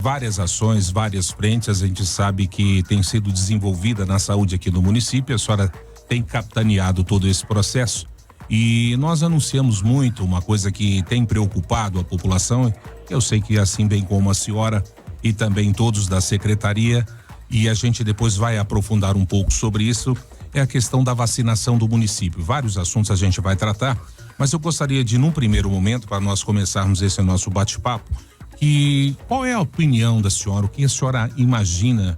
várias ações, várias frentes, a gente sabe que tem sido desenvolvida na saúde aqui no município, a senhora tem capitaneado todo esse processo e nós anunciamos muito uma coisa que tem preocupado a população, eu sei que assim bem como a senhora e também todos da secretaria, e a gente depois vai aprofundar um pouco sobre isso, é a questão da vacinação do município. Vários assuntos a gente vai tratar, mas eu gostaria de, num primeiro momento, para nós começarmos esse nosso bate-papo, qual é a opinião da senhora, o que a senhora imagina,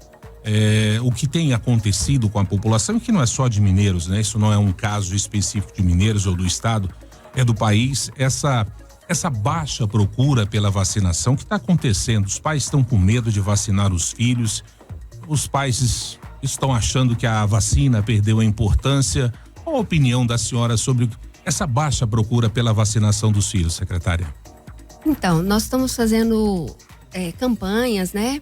o que tem acontecido com a população, e que não é só de Mineiros, né? Isso não é um caso específico de Mineiros ou do estado, é do país, essa baixa procura pela vacinação que está acontecendo. Os pais estão com medo de vacinar os filhos, os pais estão achando que a vacina perdeu a importância. Qual a opinião da senhora sobre essa baixa procura pela vacinação dos filhos, secretária? Então, nós estamos fazendo campanhas, né,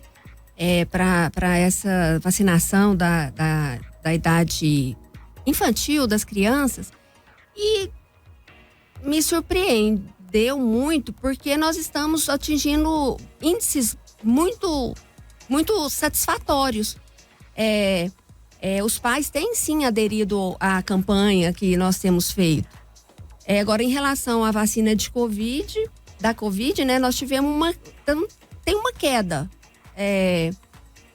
para essa vacinação da idade infantil das crianças, e me surpreendeu muito porque nós estamos atingindo índices muito satisfatórios. Os pais têm sim aderido à campanha que nós temos feito. Agora, em relação à vacina da Covid, né, nós tivemos tem uma queda.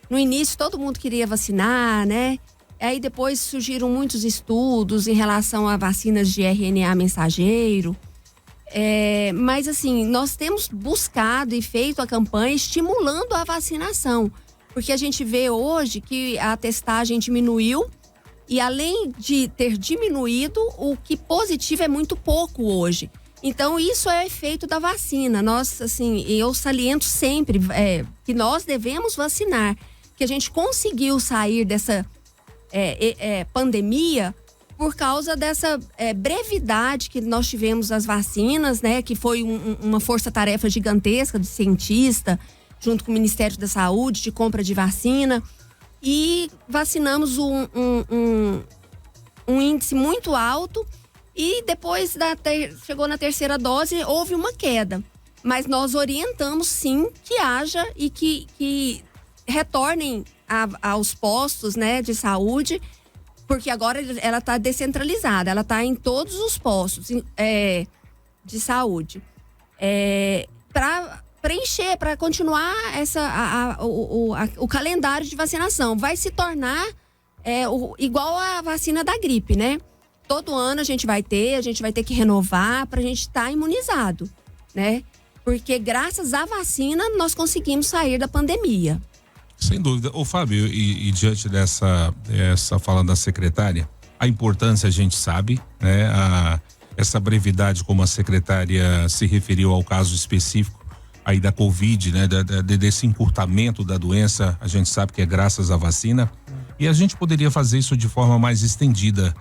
No início todo mundo queria vacinar, né? Aí depois surgiram muitos estudos em relação a vacinas de RNA mensageiro. Mas assim, nós temos buscado e feito a campanha estimulando a vacinação, porque a gente vê hoje que a testagem diminuiu e, além de ter diminuído, o que positivo é muito pouco hoje. Então, isso é efeito da vacina. Nós, assim, eu saliento sempre que nós devemos vacinar, que a gente conseguiu sair dessa pandemia por causa dessa brevidade que nós tivemos as vacinas, né? Que foi uma força-tarefa gigantesca de cientista, junto com o Ministério da Saúde, de compra de vacina. E vacinamos um índice muito alto. E depois chegou na terceira dose, houve uma queda. Mas nós orientamos sim que haja e que retornem aos postos, né, de saúde, porque agora ela está descentralizada, ela está em todos os postos de saúde. Para preencher, para continuar o calendário de vacinação. Vai se tornar igual a vacina da gripe, né? Todo ano a gente vai ter que renovar para a gente estar imunizado, né? Porque graças à vacina nós conseguimos sair da pandemia. Sem dúvida. Ô Fábio, e diante essa fala da secretária, a importância a gente sabe, né? Essa brevidade, como a secretária se referiu ao caso específico aí da Covid, né? Desse encurtamento da doença, a gente sabe que é graças à vacina, e a gente poderia fazer isso de forma mais estendida.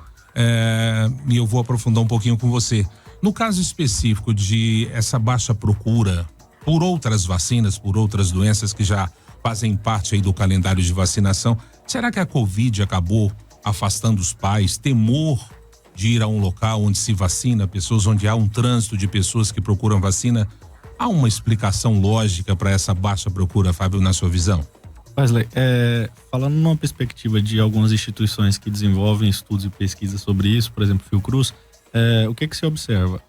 E eu vou aprofundar um pouquinho com você. No caso específico de essa baixa procura por outras vacinas, por outras doenças que já fazem parte aí do calendário de vacinação, será que a Covid acabou afastando os pais? Temor de ir a um local onde se vacina pessoas, onde há um trânsito de pessoas que procuram vacina? Há uma explicação lógica para essa baixa procura, Fábio, na sua visão? Wesley, falando numa perspectiva de algumas instituições que desenvolvem estudos e pesquisas sobre isso, por exemplo, Fiocruz, o que se observa?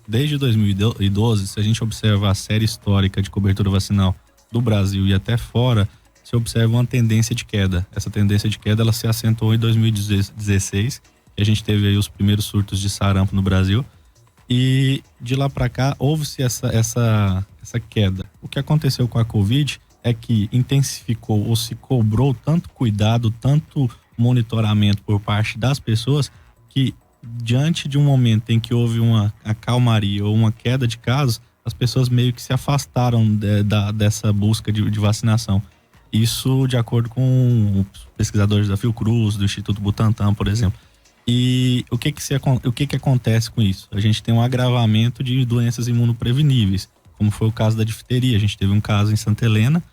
Desde 2012, se a gente observa a série histórica de cobertura vacinal do Brasil e até fora, se observa uma tendência de queda. Essa tendência de queda, ela se acentuou em 2016, que a gente teve aí os primeiros surtos de sarampo no Brasil, e de lá para cá houve-se essa queda. O que aconteceu com a Covid é que intensificou ou se cobrou tanto cuidado, tanto monitoramento por parte das pessoas, que diante de um momento em que houve uma calmaria ou uma queda de casos, as pessoas meio que se afastaram dessa busca de vacinação. Isso de acordo com os pesquisadores da Fiocruz, do Instituto Butantan, por exemplo. E o que acontece com isso? A gente tem um agravamento de doenças imunopreveníveis, como foi o caso da difteria. A gente teve um caso em Santa Helena,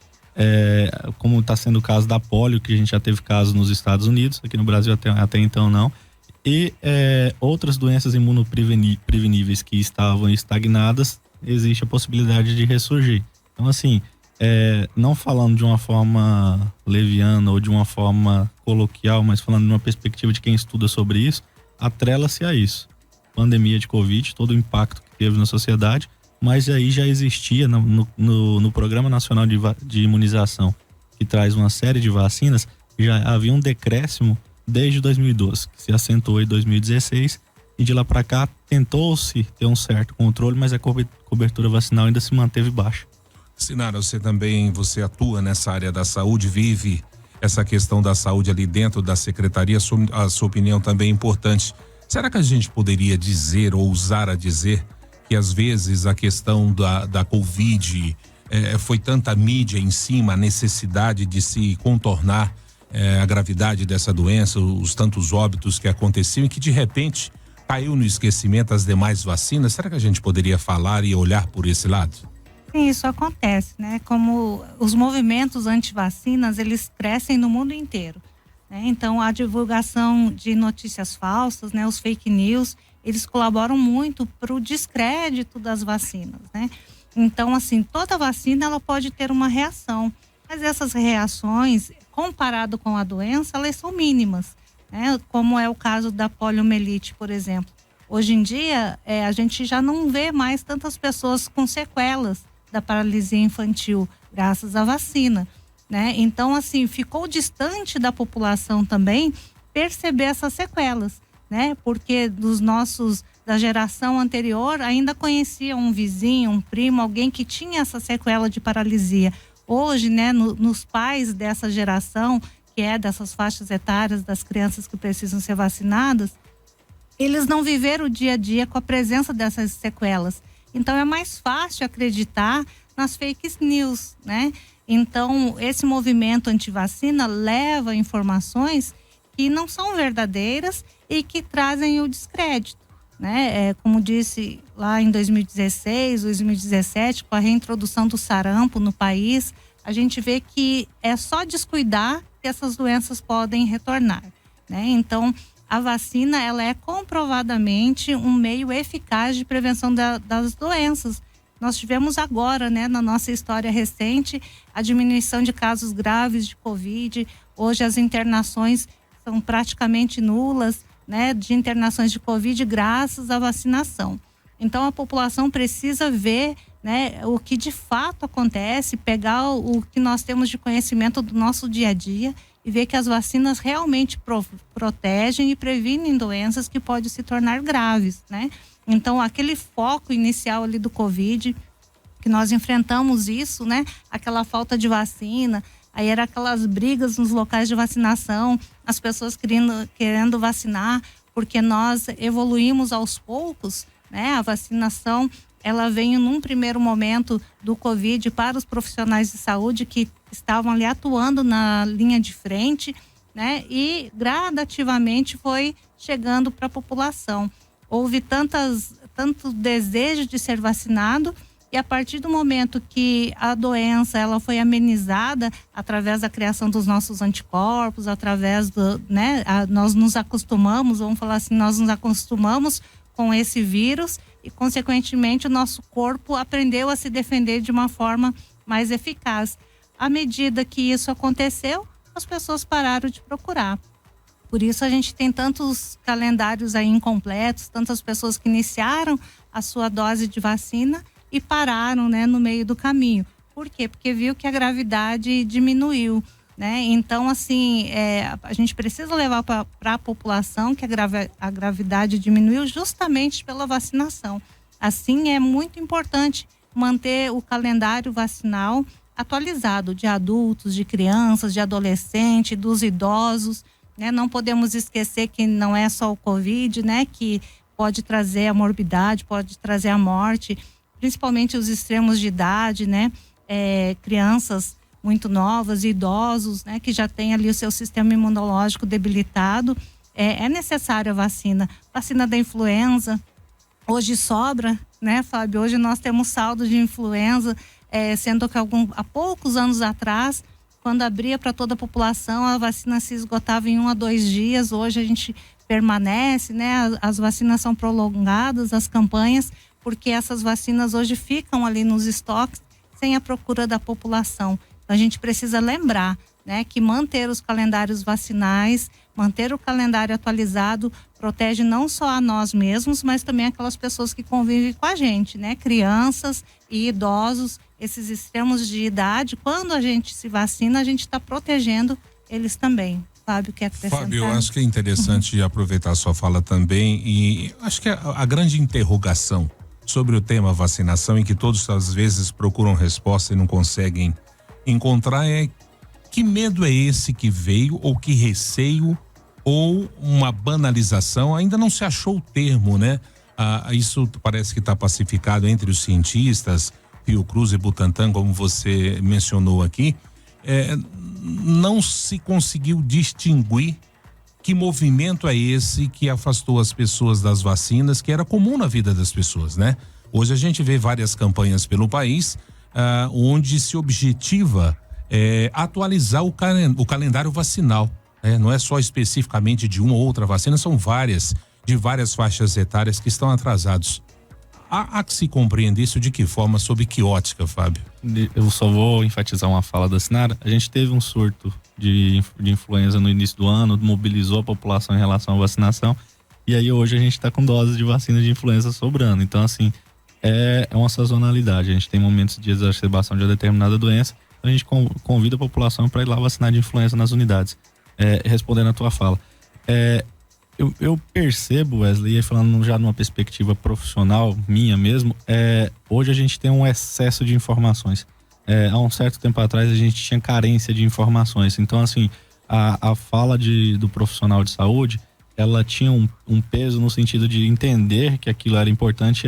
como está sendo o caso da polio, que a gente já teve casos nos Estados Unidos, aqui no Brasil até então não. E outras doenças imunopreveníveis que estavam estagnadas, existe a possibilidade de ressurgir. Então, assim, não falando de uma forma leviana ou de uma forma coloquial, mas falando de uma perspectiva de quem estuda sobre isso, atrela-se a isso. Pandemia de Covid, todo o impacto que teve na sociedade, mas aí já existia no Programa Nacional de Imunização, que traz uma série de vacinas, já havia um decréscimo desde 2012, que se acentuou em 2016, e de lá para cá tentou-se ter um certo controle, mas a cobertura vacinal ainda se manteve baixa. Sinara, você atua nessa área da saúde, vive essa questão da saúde ali dentro da secretaria, a sua opinião também é importante. Será que a gente poderia dizer, ou ousar a dizer, que às vezes a questão da Covid foi tanta mídia em cima, a necessidade de se contornar a gravidade dessa doença, os tantos óbitos que aconteciam e que de repente caiu no esquecimento as demais vacinas? Será que a gente poderia falar e olhar por esse lado? Sim, isso acontece, né? Como os movimentos anti-vacinas, eles crescem no mundo inteiro, né? Então, a divulgação de notícias falsas, né? Os fake news, eles colaboram muito para o descrédito das vacinas, né? Então, assim, toda vacina, ela pode ter uma reação, mas essas reações, comparado com a doença, elas são mínimas, né? Como é o caso da poliomielite, por exemplo. Hoje em dia, a gente já não vê mais tantas pessoas com sequelas da paralisia infantil, graças à vacina, né? Então, assim, ficou distante da população também perceber essas sequelas, né? Porque da geração anterior ainda conhecia um vizinho, um primo, alguém que tinha essa sequela de paralisia. Hoje, né, nos pais dessa geração, que é dessas faixas etárias das crianças que precisam ser vacinadas, eles não viveram o dia a dia com a presença dessas sequelas. Então, é mais fácil acreditar nas fake news, né? Então, esse movimento antivacina leva informações que não são verdadeiras e que trazem o descrédito, né? Como disse lá em 2016, 2017, com a reintrodução do sarampo no país, a gente vê que é só descuidar que essas doenças podem retornar, né? Então, a vacina, ela é comprovadamente um meio eficaz de prevenção das doenças. Nós tivemos agora, né, na nossa história recente, a diminuição de casos graves de Covid. Hoje as internações são praticamente nulas, né, de internações de Covid graças à vacinação. Então a população precisa ver, né, o que de fato acontece, pegar o que nós temos de conhecimento do nosso dia a dia e ver que as vacinas realmente protegem e previnem doenças que podem se tornar graves, né? Então, aquele foco inicial ali do Covid, que nós enfrentamos isso, né? Aquela falta de vacina, aí era aquelas brigas nos locais de vacinação, as pessoas querendo vacinar, porque nós evoluímos aos poucos, né? A vacinação, ela veio num primeiro momento do Covid para os profissionais de saúde que estavam ali atuando na linha de frente, né? E gradativamente foi chegando para a população. Houve tanto desejo de ser vacinado, e a partir do momento que a doença ela foi amenizada através da criação dos nossos anticorpos, através do, né, nós nos acostumamos, vamos falar assim, nós nos acostumamos com esse vírus e, consequentemente, o nosso corpo aprendeu a se defender de uma forma mais eficaz. À medida que isso aconteceu, as pessoas pararam de procurar. Por isso a gente tem tantos calendários aí incompletos, tantas pessoas que iniciaram a sua dose de vacina e pararam, né, no meio do caminho. Por quê? Porque viu que a gravidade diminuiu, né? Então, assim, a gente precisa levar para a população que a gravidade diminuiu justamente pela vacinação. Assim, é muito importante manter o calendário vacinal atualizado de adultos, de crianças, de adolescentes, dos idosos, né? Não podemos esquecer que não é só o Covid, né, que pode trazer a morbidade, pode trazer a morte, principalmente os extremos de idade, né? Crianças muito novas, idosos, né, que já têm ali o seu sistema imunológico debilitado. É necessária a vacina. Vacina da influenza, hoje sobra, né, Fábio? Hoje nós temos saldo de influenza, sendo que há poucos anos atrás, quando abria para toda a população, a vacina se esgotava em 1 a 2 dias. Hoje a gente permanece, né? As vacinas são prolongadas, as campanhas, porque essas vacinas hoje ficam ali nos estoques sem a procura da população. Então a gente precisa lembrar, né, que manter os calendários vacinais, manter o calendário atualizado protege não só a nós mesmos, mas também aquelas pessoas que convivem com a gente, né? Crianças e idosos, esses extremos de idade. Quando a gente se vacina, a gente está protegendo eles também. Fábio, quer acrescentar? Fábio, eu acho que é interessante aproveitar a sua fala também, e acho que a grande interrogação sobre o tema vacinação, em que todos às vezes procuram resposta e não conseguem encontrar, é: que medo é esse que veio, ou que receio, ou uma banalização? Ainda não se achou o termo, né? Isso parece que está pacificado entre os cientistas, Fiocruz e Butantan, como você mencionou aqui. Não se conseguiu distinguir que movimento é esse que afastou as pessoas das vacinas, que era comum na vida das pessoas, né? Hoje a gente vê várias campanhas pelo país, onde se objetiva atualizar o calendário vacinal. Não é só especificamente de uma ou outra vacina, são várias, de várias faixas etárias que estão atrasados. Há que se compreender isso de que forma, sob que ótica, Fábio? Eu só vou enfatizar uma fala da Sinara. A gente teve um surto de influenza no início do ano, mobilizou a população em relação à vacinação, e aí hoje a gente está com doses de vacina de influenza sobrando. Então, assim, é uma sazonalidade. A gente tem momentos de exacerbação de uma determinada doença, a gente convida a população para ir lá vacinar de influenza nas unidades. Respondendo a tua fala, eu percebo, Wesley, falando já numa perspectiva profissional minha mesmo, hoje a gente tem um excesso de informações. Há um certo tempo atrás a gente tinha carência de informações. Então, assim, a fala do profissional de saúde, ela tinha um peso no sentido de entender que aquilo era importante.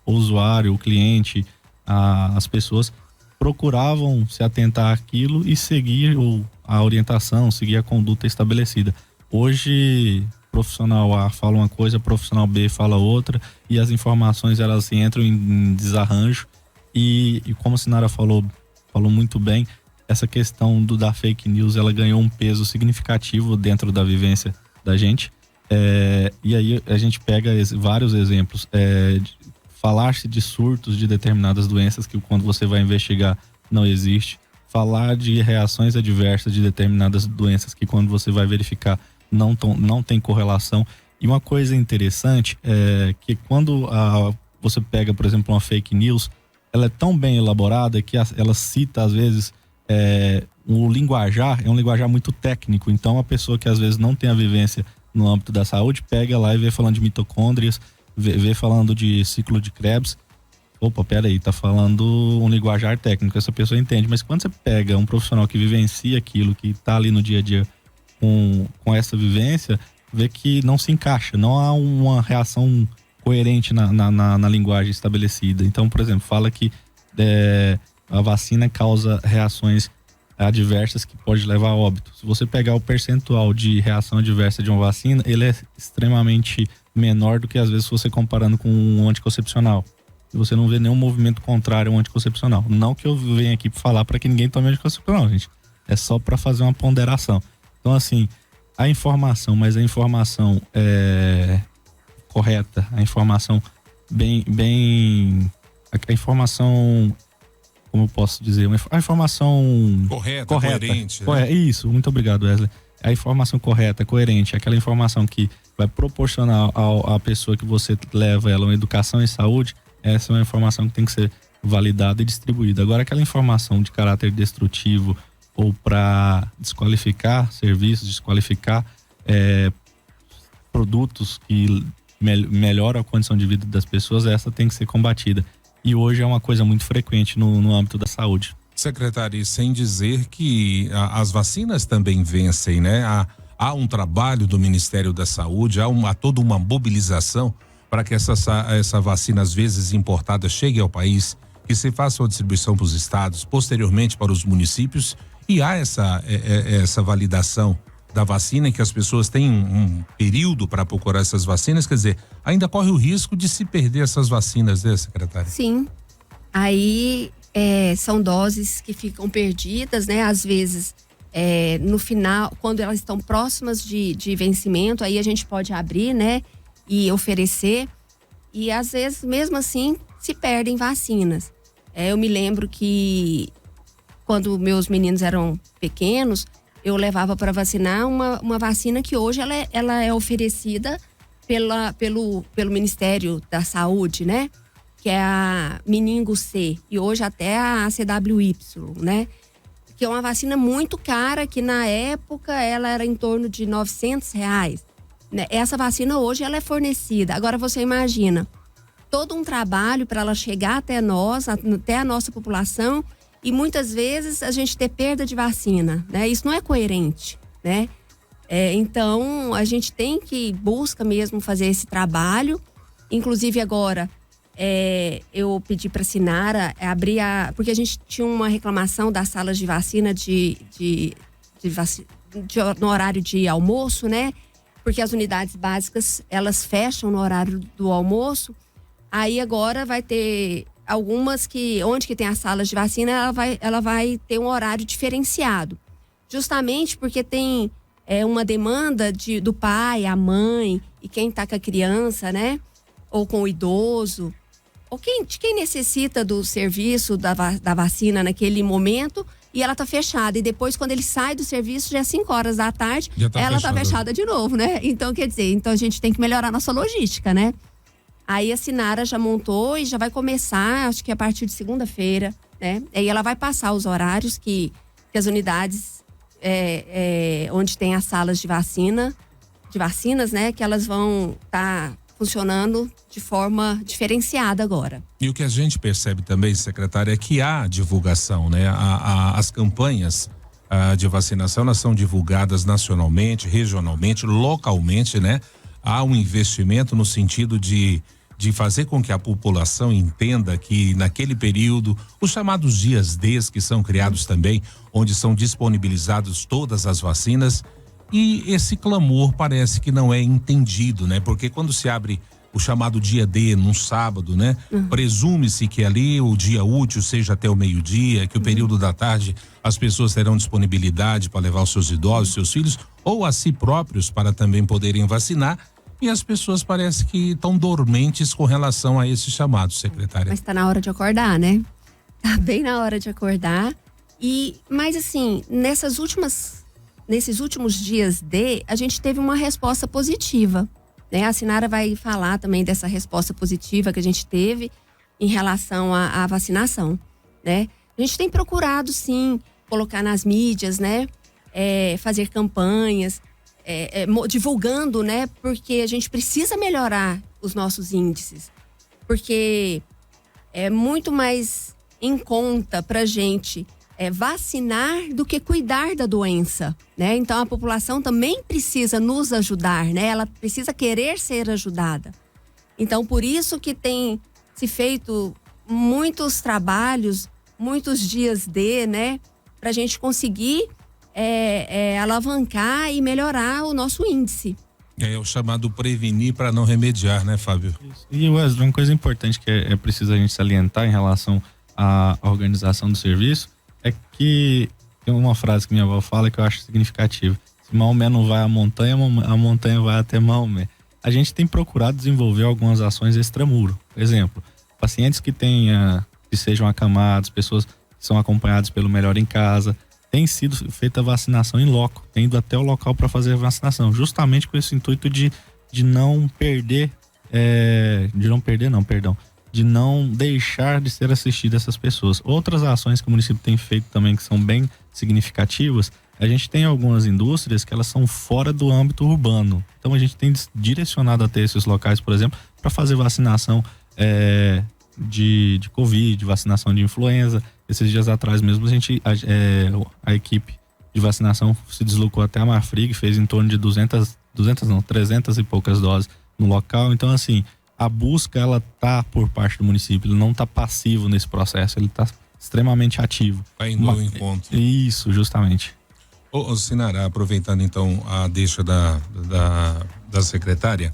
O usuário, o cliente, as pessoas procuravam se atentar àquilo e seguir a orientação, seguir a conduta estabelecida. Hoje, profissional A fala uma coisa, profissional B fala outra, e as informações elas entram em desarranjo, e como a Sinara falou muito bem, essa questão da fake news, ela ganhou um peso significativo dentro da vivência da gente, e aí a gente pega vários exemplos, falar-se de surtos de determinadas doenças que quando você vai investigar não existe, falar de reações adversas de determinadas doenças que quando você vai verificar não tem correlação. E uma coisa interessante é que quando você pega, por exemplo, uma fake news, ela é tão bem elaborada que ela cita às vezes o linguajar, é um linguajar muito técnico. Então a pessoa que às vezes não tem a vivência no âmbito da saúde pega lá e vê falando de mitocôndrias, vê falando de ciclo de Krebs. Opa, peraí, tá falando um linguajar técnico, essa pessoa entende. Mas quando você pega um profissional que vivencia aquilo, que tá ali no dia a dia com essa vivência, vê que não se encaixa, não há uma reação coerente na linguagem estabelecida. Então, por exemplo, fala que a vacina causa reações adversas que pode levar a óbito. Se você pegar o percentual de reação adversa de uma vacina, ele é extremamente menor do que às vezes você comparando com um anticoncepcional. E você não vê nenhum movimento contrário ao anticoncepcional. Não que eu venha aqui para falar para que ninguém tome anticoncepcional, gente. É só para fazer uma ponderação. Então, assim, a informação correta, a informação a informação, como eu posso dizer, a informação correta. Coerente. Né? Isso, muito obrigado, Wesley. A informação correta, coerente, aquela informação que vai proporcionar à pessoa que você leva ela uma educação em saúde, essa é uma informação que tem que ser validada e distribuída. Agora, aquela informação de caráter destrutivo ou para desqualificar serviços, desqualificar produtos que melhoram a condição de vida das pessoas, essa tem que ser combatida. E hoje é uma coisa muito frequente no âmbito da saúde. Secretário, sem dizer que as vacinas também vencem, né? Há um trabalho do Ministério da Saúde, há toda uma mobilização para que essa vacina, às vezes importada, chegue ao país, que se faça a distribuição para os estados, posteriormente para os municípios, e há essa validação da vacina, que as pessoas têm um período para procurar essas vacinas. Quer dizer, ainda corre o risco de se perder essas vacinas, né, secretária? Sim. Aí são doses que ficam perdidas, né? Às vezes, no final, quando elas estão próximas de vencimento, aí a gente pode abrir, né? E oferecer. E às vezes, mesmo assim, se perdem vacinas. Eu me lembro que quando meus meninos eram pequenos, eu levava para vacinar uma vacina que hoje ela é oferecida pelo Ministério da Saúde, né? Que é a Meningo C e hoje até a CWY, né? Que é uma vacina muito cara, que na época ela era em torno de R$900. Né? Essa vacina hoje ela é fornecida. Agora você imagina, todo um trabalho para ela chegar até nós, até a nossa população, e muitas vezes a gente ter perda de vacina, né? Isso não é coerente, né? Então, a gente busca mesmo fazer esse trabalho. Inclusive agora, eu pedi para a Sinara abrir porque a gente tinha uma reclamação das salas de vacina no horário de almoço, né? Porque as unidades básicas, elas fecham no horário do almoço. Aí agora vai ter algumas onde que tem as salas de vacina, ela vai ter um horário diferenciado. Justamente porque tem uma demanda do pai, a mãe e quem tá com a criança, né? Ou com o idoso. Ou de quem necessita do serviço da vacina naquele momento e ela tá fechada. E depois, quando ele sai do serviço, já é 5 horas da tarde, ela tá fechada de novo, né? Então, quer dizer, a gente tem que melhorar a nossa logística, né? Aí a Sinara já montou e já vai começar, acho que a partir de segunda-feira, né? Aí ela vai passar os horários que as unidades onde tem as salas de vacinas, né? Que elas vão estar funcionando de forma diferenciada agora. E o que a gente percebe também, secretária, é que há divulgação, né? As campanhas de vacinação, elas são divulgadas nacionalmente, regionalmente, localmente, né? Há um investimento no sentido de fazer com que a população entenda que naquele período, os chamados dias D, que são criados também, onde são disponibilizadas todas as vacinas, e esse clamor parece que não é entendido, né? Porque quando se abre o chamado dia D num sábado, né? Presume-se que ali o dia útil seja até o meio-dia, que o período da tarde as pessoas terão disponibilidade para levar os seus idosos, seus filhos, ou a si próprios para também poderem vacinar. E as pessoas parecem que estão dormentes com relação a esse chamado, secretária. Mas está na hora de acordar, né? Tá bem na hora de acordar. Mas assim, nesses últimos dias a gente teve uma resposta positiva, né? A Sinara vai falar também dessa resposta positiva que a gente teve em relação à vacinação, né? A gente tem procurado, sim, colocar nas mídias, né? Fazer campanhas, divulgando, né? Porque a gente precisa melhorar os nossos índices. Porque é muito mais em conta pra gente vacinar do que cuidar da doença, né? Então a população também precisa nos ajudar, né? Ela precisa querer ser ajudada. Então por isso que tem se feito muitos trabalhos, muitos dias né? Pra gente conseguir alavancar e melhorar o nosso índice. É o chamado prevenir para não remediar, né, Fábio? Isso. E Wesley, uma coisa importante que é preciso a gente salientar em relação à organização do serviço é que tem uma frase que minha avó fala que eu acho significativa: se Maomé não vai à montanha, a montanha vai até Maomé. A gente tem procurado desenvolver algumas ações extramuro. Por exemplo, pacientes que sejam acamados, pessoas que são acompanhadas pelo Melhor em Casa, tem sido feita a vacinação em loco, tem ido até o local para fazer a vacinação, justamente com esse intuito de não deixar de ser assistida essas pessoas. Outras ações que o município tem feito também, que são bem significativas, a gente tem algumas indústrias que elas são fora do âmbito urbano. Então a gente tem direcionado até esses locais, por exemplo, para fazer vacinação de Covid, vacinação de influenza. Esses dias atrás mesmo a equipe de vacinação se deslocou até a Marfrig, fez em torno de 300 e poucas doses no local. Então assim, a busca ela tá por parte do município, ele não tá passivo nesse processo, ele tá extremamente ativo. Tá indo ao encontro. Isso, justamente. Sinara, aproveitando então a deixa da secretária,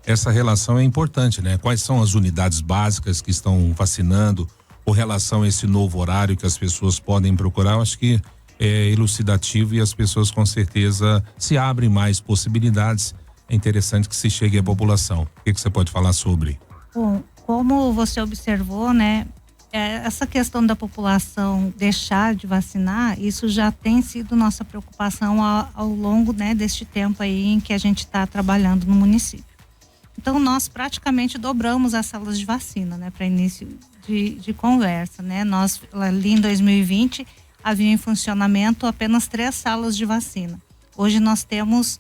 essa relação é importante, né? Quais são as unidades básicas que estão vacinando, com relação a esse novo horário que as pessoas podem procurar? Eu acho que é elucidativo e as pessoas com certeza se abrem mais possibilidades. É interessante que se chegue à população. O que você pode falar sobre? Bom, como você observou, né? essa questão da população deixar de vacinar, isso já tem sido nossa preocupação ao longo, né, deste tempo aí em que a gente está trabalhando no município. Então, nós praticamente dobramos as salas de vacina, né, para início de conversa, né? Nós, ali em 2020, havia em funcionamento apenas 3 salas de vacina. Hoje nós temos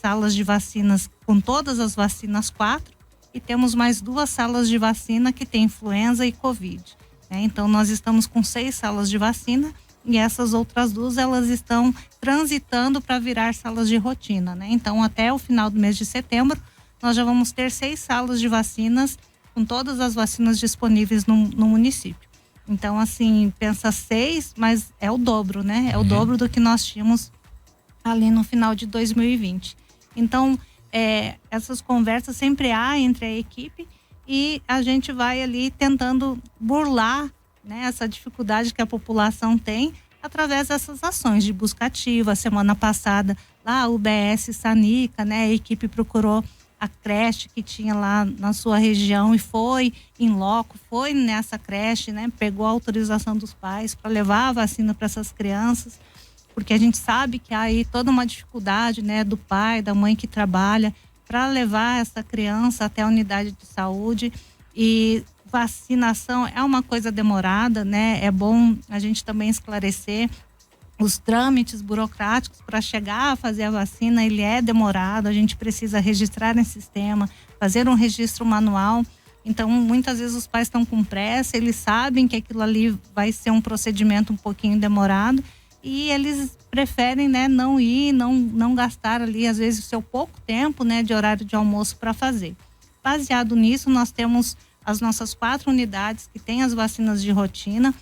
salas de vacinas com todas as vacinas 4 e temos mais 2 salas de vacina que tem influenza e Covid, né? Então, nós estamos com 6 salas de vacina e essas outras 2, elas estão transitando para virar salas de rotina, né? Então, até o final do mês de setembro, nós já vamos ter 6 salas de vacinas com todas as vacinas disponíveis no município. Então, assim, pensa 6, mas é o dobro, né? É o dobro do que nós tínhamos ali no final de 2020. Então, essas conversas sempre há entre a equipe e a gente vai ali tentando burlar, né, essa dificuldade que a população tem através dessas ações de busca ativa. Semana passada, lá a UBS Sanica, né, a equipe procurou a creche que tinha lá na sua região e foi em loco, foi nessa creche, né? Pegou a autorização dos pais para levar a vacina para essas crianças, porque a gente sabe que há aí toda uma dificuldade, né? Do pai, da mãe que trabalha para levar essa criança até a unidade de saúde. E vacinação é uma coisa demorada, né? É bom a gente também esclarecer os trâmites burocráticos para chegar a fazer a vacina, ele é demorado, a gente precisa registrar em sistema, fazer um registro manual. Então, muitas vezes os pais estão com pressa, eles sabem que aquilo ali vai ser um procedimento um pouquinho demorado e eles preferem, né, não ir, não gastar ali, às vezes, o seu pouco tempo, né, de horário de almoço para fazer. Baseado nisso, nós temos as nossas 4 unidades que têm as vacinas de rotina,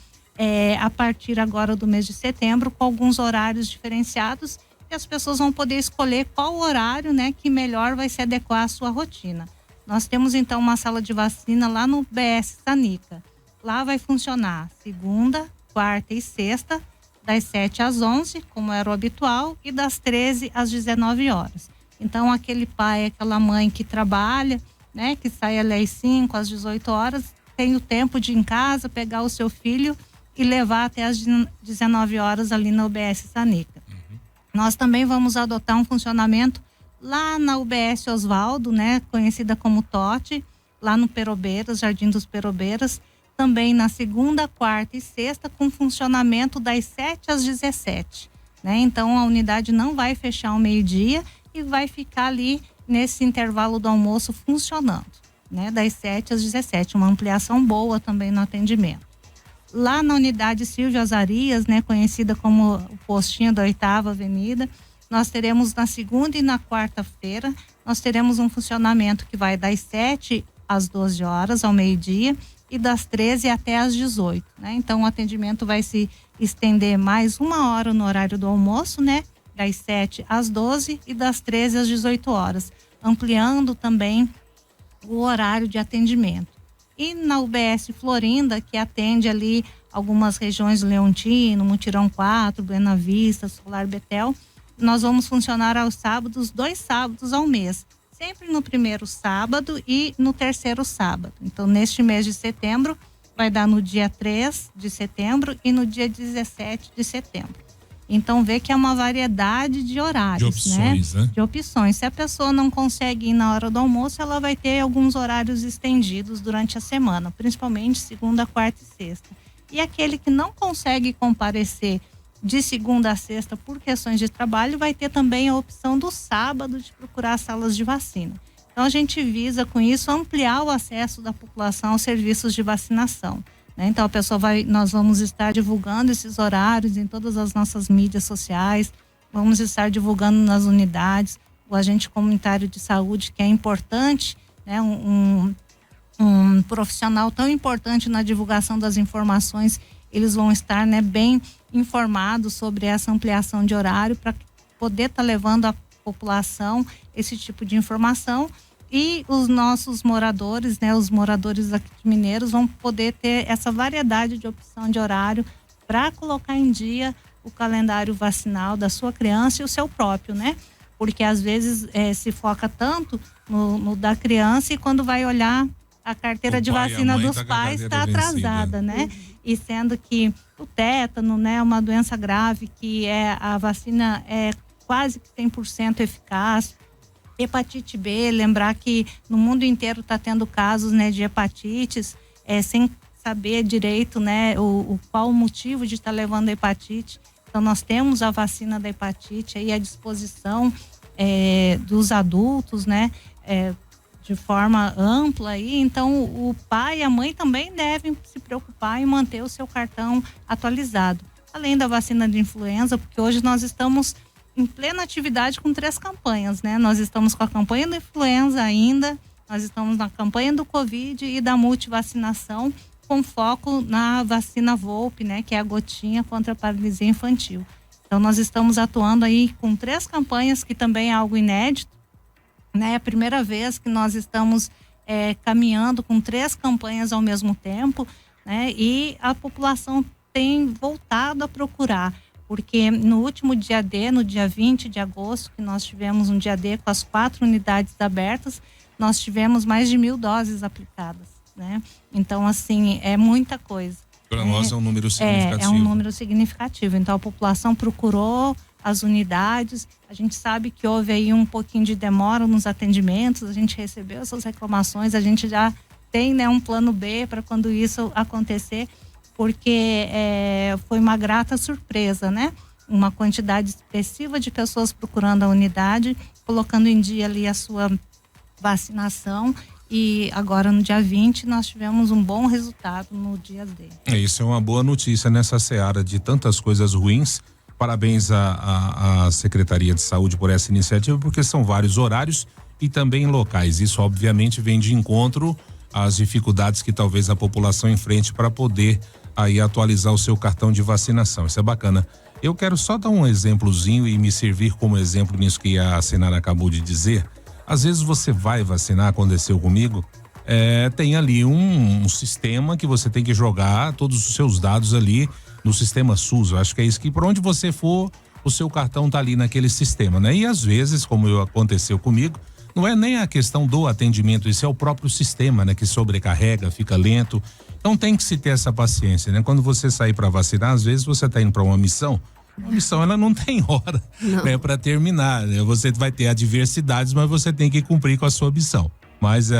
a partir agora do mês de setembro, com alguns horários diferenciados, e as pessoas vão poder escolher qual horário, né, que melhor vai se adequar à sua rotina. Nós temos então uma sala de vacina lá no BS Sanica. Lá vai funcionar segunda, quarta e sexta, das 7 às 11, como era o habitual, e das 13 às 19 horas. Então, aquele pai, aquela mãe que trabalha, né, que sai ali às 5, às 18 horas, tem o tempo de ir em casa, pegar o seu filho e levar até às 19 horas ali na UBS Sanica. Nós também vamos adotar um funcionamento lá na UBS Osvaldo, né, conhecida como TOT, lá no Perobeiras, Jardim dos Perobeiras, também na segunda, quarta e sexta, com funcionamento das 7 às 17, né? Então, a unidade não vai fechar ao meio-dia e vai ficar ali nesse intervalo do almoço funcionando, né, das 7 às 17, uma ampliação boa também no atendimento. Lá na unidade Silvio Azarias, né, conhecida como o postinho da 8ª Avenida, nós teremos na segunda e na quarta-feira, nós teremos um funcionamento que vai das 7 às 12 horas, ao meio-dia, e das 13 até às 18, né? Então, o atendimento vai se estender mais 1 hora no horário do almoço, né? Das 7 às 12 e das 13 às 18 horas, ampliando também o horário de atendimento. E na UBS Florinda, que atende ali algumas regiões do Leontino, Mutirão 4, Buena Vista, Solar Betel, nós vamos funcionar aos sábados, 2 sábados ao mês. Sempre no primeiro sábado e no terceiro sábado. Então, neste mês de setembro, vai dar no dia 3 de setembro e no dia 17 de setembro. Então, vê que é uma variedade de horários, de opções, né? De opções. Se a pessoa não consegue ir na hora do almoço, ela vai ter alguns horários estendidos durante a semana, principalmente segunda, quarta e sexta. E aquele que não consegue comparecer de segunda a sexta por questões de trabalho, vai ter também a opção do sábado de procurar salas de vacina. Então, a gente visa com isso ampliar o acesso da população aos serviços de vacinação. Então, a pessoa nós vamos estar divulgando esses horários em todas as nossas mídias sociais, vamos estar divulgando nas unidades, o agente comunitário de saúde, que é importante, né, um profissional tão importante na divulgação das informações, eles vão estar, né, bem informados sobre essa ampliação de horário para poder estar levando à população esse tipo de informação. E os nossos moradores, né, os moradores aqui de Mineiros vão poder ter essa variedade de opção de horário para colocar em dia o calendário vacinal da sua criança e o seu próprio, né? Porque às vezes se foca tanto no da criança e quando vai olhar a carteira O de pai e a vacina mãe dos tá com a pais está carteira vencida. atrasada, né? E sendo que o tétano, né, é uma doença grave que a vacina é quase que 100% eficaz. Hepatite B, lembrar que no mundo inteiro está tendo casos, né, de hepatites, sem saber direito, né, qual o motivo de estar levando a hepatite. Então nós temos a vacina da hepatite aí à disposição dos adultos, né, de forma ampla aí. Então o pai e a mãe também devem se preocupar em manter o seu cartão atualizado. Além da vacina de influenza, porque hoje nós estamos em plena atividade com 3 campanhas, né? Nós estamos com a campanha da influenza ainda, nós estamos na campanha do Covid e da multivacinação, com foco na vacina Volpe, né? Que é a gotinha contra a paralisia infantil. Então nós estamos atuando aí com 3 campanhas, que também é algo inédito, né? É a primeira vez que nós estamos caminhando com 3 campanhas ao mesmo tempo, né? E a população tem voltado a procurar, porque no último dia D, no dia 20 de agosto, que nós tivemos um dia D com as 4 unidades abertas, nós tivemos mais de 1.000 doses aplicadas, né? Então, assim, é muita coisa. Para nós é um número significativo. É um número significativo. Então, a população procurou as unidades. A gente sabe que houve aí um pouquinho de demora nos atendimentos, a gente recebeu essas reclamações, a gente já tem, né, um plano B para quando isso acontecer, porque foi uma grata surpresa, né? Uma quantidade expressiva de pessoas procurando a unidade, colocando em dia ali a sua vacinação, e agora no dia 20 nós tivemos um bom resultado no dia D. Isso é uma boa notícia nessa seara de tantas coisas ruins. Parabéns à Secretaria de Saúde por essa iniciativa, porque são vários horários e também locais. Isso obviamente vem de encontro às dificuldades que talvez a população enfrente para poder aí atualizar o seu cartão de vacinação. Isso é bacana. Eu quero só dar um exemplozinho e me servir como exemplo nisso que a Sinara acabou de dizer. Às vezes você vai vacinar, aconteceu comigo, tem ali um sistema que você tem que jogar todos os seus dados ali no sistema SUS. Eu acho que é isso, que por onde você for, o seu cartão tá ali naquele sistema, né? E às vezes, como aconteceu comigo, não é nem a questão do atendimento, isso é o próprio sistema, né? Que sobrecarrega, fica lento. Então tem que se ter essa paciência, né? Quando você sair para vacinar, às vezes você tá indo para uma missão ela não tem hora, né, para terminar, né? Você vai ter adversidades, mas você tem que cumprir com a sua missão. Mas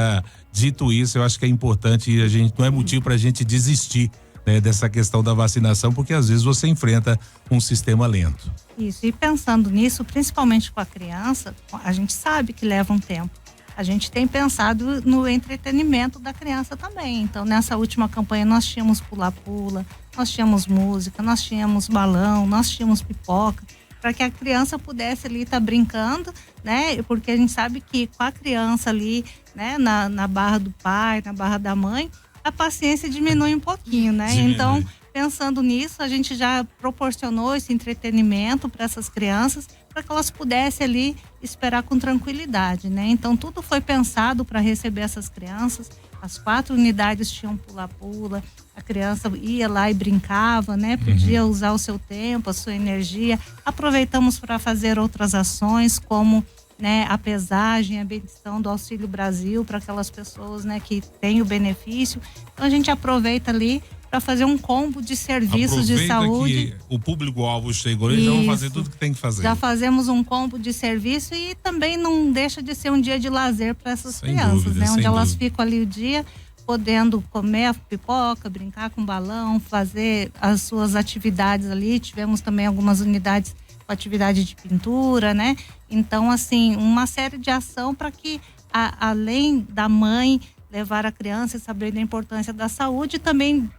dito isso, eu acho que é importante, e a gente não é motivo para a gente desistir, né, dessa questão da vacinação, porque às vezes você enfrenta um sistema lento. Isso, e pensando nisso, principalmente com a criança, a gente sabe que leva um tempo. A gente tem pensado no entretenimento da criança também. Então, nessa última campanha, nós tínhamos pula-pula, nós tínhamos música, nós tínhamos balão, nós tínhamos pipoca, para que a criança pudesse ali estar brincando, né? Porque a gente sabe que com a criança ali, né, na barra do pai, na barra da mãe, a paciência diminui um pouquinho, né? Diminui. Então, pensando nisso, a gente já proporcionou esse entretenimento para essas crianças, para que elas pudessem ali esperar com tranquilidade, né? Então tudo foi pensado para receber essas crianças. As 4 unidades tinham pula-pula, a criança ia lá e brincava, né? Podia usar o seu tempo, a sua energia. Aproveitamos para fazer outras ações, como, né, a pesagem, a bendição do Auxílio Brasil para aquelas pessoas, né, que têm o benefício. Então a gente aproveita ali para fazer um combo de serviços de saúde. Que o público-alvo chegou e já vão fazer tudo que tem que fazer. Já fazemos um combo de serviço e também não deixa de ser um dia de lazer para essas crianças, né? Onde elas ficam ali o dia podendo comer a pipoca, brincar com balão, fazer as suas atividades ali. Tivemos também algumas unidades com atividade de pintura, né? Então, assim, uma série de ação para que, além da mãe levar a criança e saber da importância da saúde, e também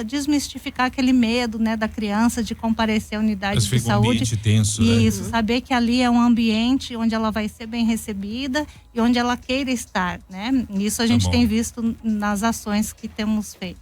desmistificar aquele medo, né, da criança de comparecer à unidade de saúde. Um ambiente tenso, isso, né? Saber que ali é um ambiente onde ela vai ser bem recebida e onde ela queira estar, né? Isso a gente tem visto nas ações que temos feito.